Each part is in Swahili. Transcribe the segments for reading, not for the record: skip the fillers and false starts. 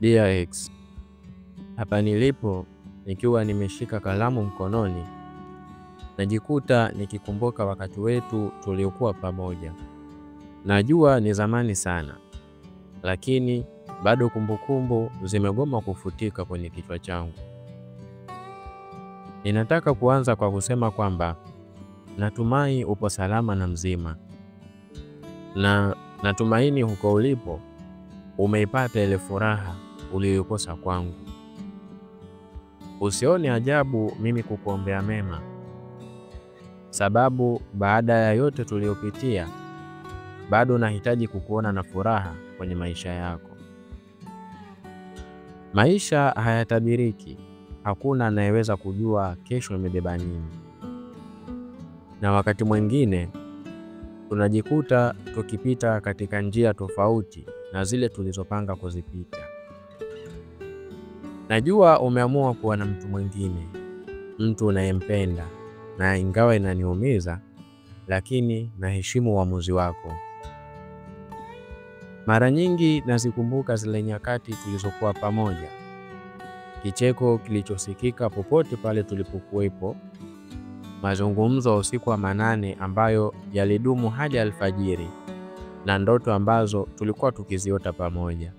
Dear X, hapa nilipo nikiwa nimeshika kalamu mkononi, najikuta nikikumbuka wakati wetu tuliokuwa pamoja. Najua ni zamani sana, lakini bado kumbukumbu zimegoma kufutika kwenye kichwa changu. Ninataka kuanza kwa kusema kwamba natumai upo salama na mzima, na natumaini huko ulipo umeipata ile furaha uliyokosa kwangu. Usione ajabu mimi kukuombea mema, sababu baada ya yote tuliyopitia bado nahitaji kukuona na furaha kwenye maisha yako. Maisha hayatabiriki, hakuna anayeweza kujua kesho imebeba nini. Na wakati mwingine tunajikuta tukipita katika njia tofauti na zile tulizopanga kuzipita. Najua umeamua kuwa na mtu mwingine, mtu unayempenda, na ingawa inaniumiza, lakini naheshimu uamuzi wako. Mara nyingi nazikumbuka zile nyakati tulizokuwa pamoja, kicheko kilichosikika popote pale tulipokuwepo, mazungumzo usiku wa manane ambayo yalidumu hadi alfajiri, na ndoto ambazo tulikuwa tukiziota pamoja.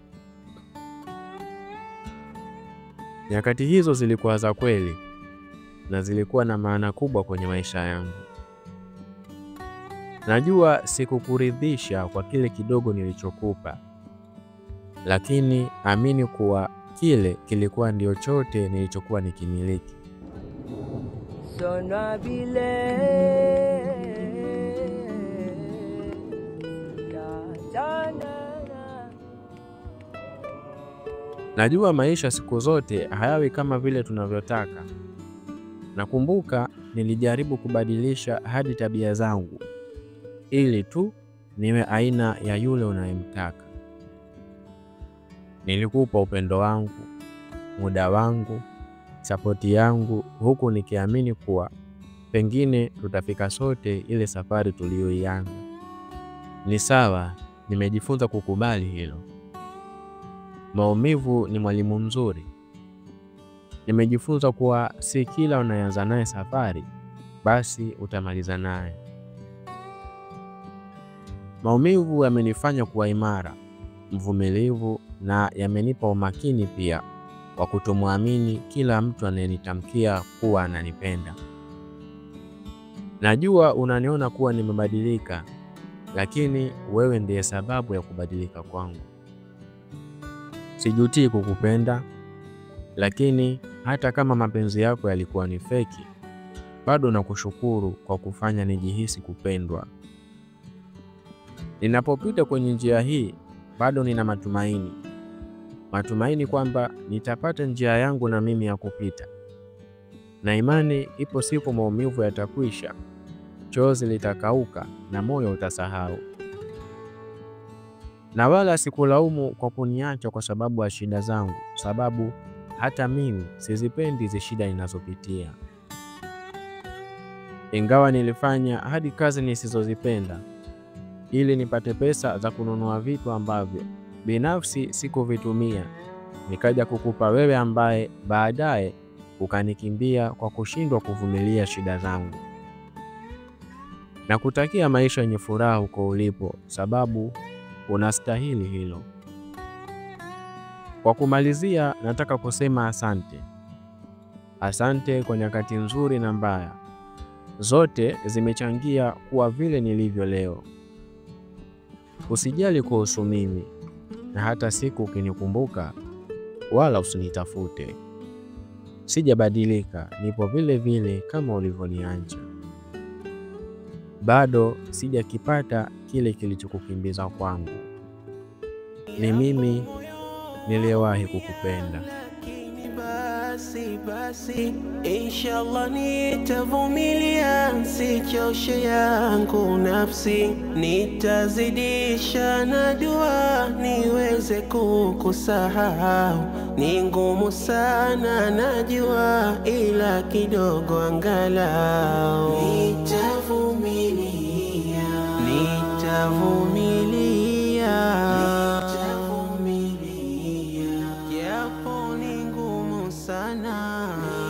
Nyakati hizo zilikuwa za kweli na zilikuwa na maana kubwa kwenye maisha yangu. Najua sikukuridhisha kwa kile kidogo nilichokupa, lakini amini kuwa kile kilikuwa ndio chote nilichokuwa nikimiliki. Najua maisha siku zote hayawi kama vile tunavyotaka. Nakumbuka nilijaribu kubadilisha hadi tabia zangu ili tu niwe aina ya yule unayemtaka. Nilikupa upendo wangu, muda wangu, sapoti yangu, huku nikiamini kuwa pengine tutafika sote ile safari tuliyoianza. Ni sawa, nimejifunza kukubali hilo. Maumivu ni mwalimu mzuri. Nimejifunza kuwa si kila unayeanza naye safari basi utamaliza naye. Maumivu yamenifanya kuwa imara, mvumilivu, na yamenipa umakini pia wa kutomwamini kila mtu anayenitamkia kuwa ananipenda. Najua unaniona kuwa nimebadilika, lakini wewe ndiye sababu ya kubadilika kwangu. Sijutii kukupenda, lakini hata kama mapenzi yako yalikuwa ni feki, bado nakushukuru kwa kufanya nijihisi kupendwa. Ninapopita kwenye njia hii, bado nina matumaini. Matumaini kwamba nitapata njia yangu na mimi ya kupita. Na imani ipo siku maumivu yatakwisha, chozi litakauka na moyo utasahau. Na wala sikulaumu kwa kuniacha kwa sababu ya shida zangu, sababu hata mimi sizipendi hizo shida ninazopitia. Ingawa nilifanya hadi kazi nisizozipenda ili nipate pesa za kununua vitu ambavyo binafsi sikuvitumia, nikaja kukupa wewe ambaye baadaye ukanikimbia kwa kushindwa kuvumilia shida zangu. Na kutakia maisha yenye furaha huko ulipo, sababu unastahili hilo. Kwa kumalizia, nataka kusema asante. Asante kwa nyakati nzuri na mbaya. Zote zimechangia kuwa vile nilivyo leo. Usijali kuhusu mimi, na hata siku ukinikumbuka wala usinitafute. Sijabadilika, nipo vile vile kama ulivyoniacha. Bado sijakipata kile kilichokukimbiza kwangu. Ni mimi niliyewahi kukupenda. Basi inshallah nitavumilia, sichoshe yangu nafsi, nitazidisha na dua niweze kukusahau. Ni ngumu sana najua, ila kidogo angalau nitavumilia. sana.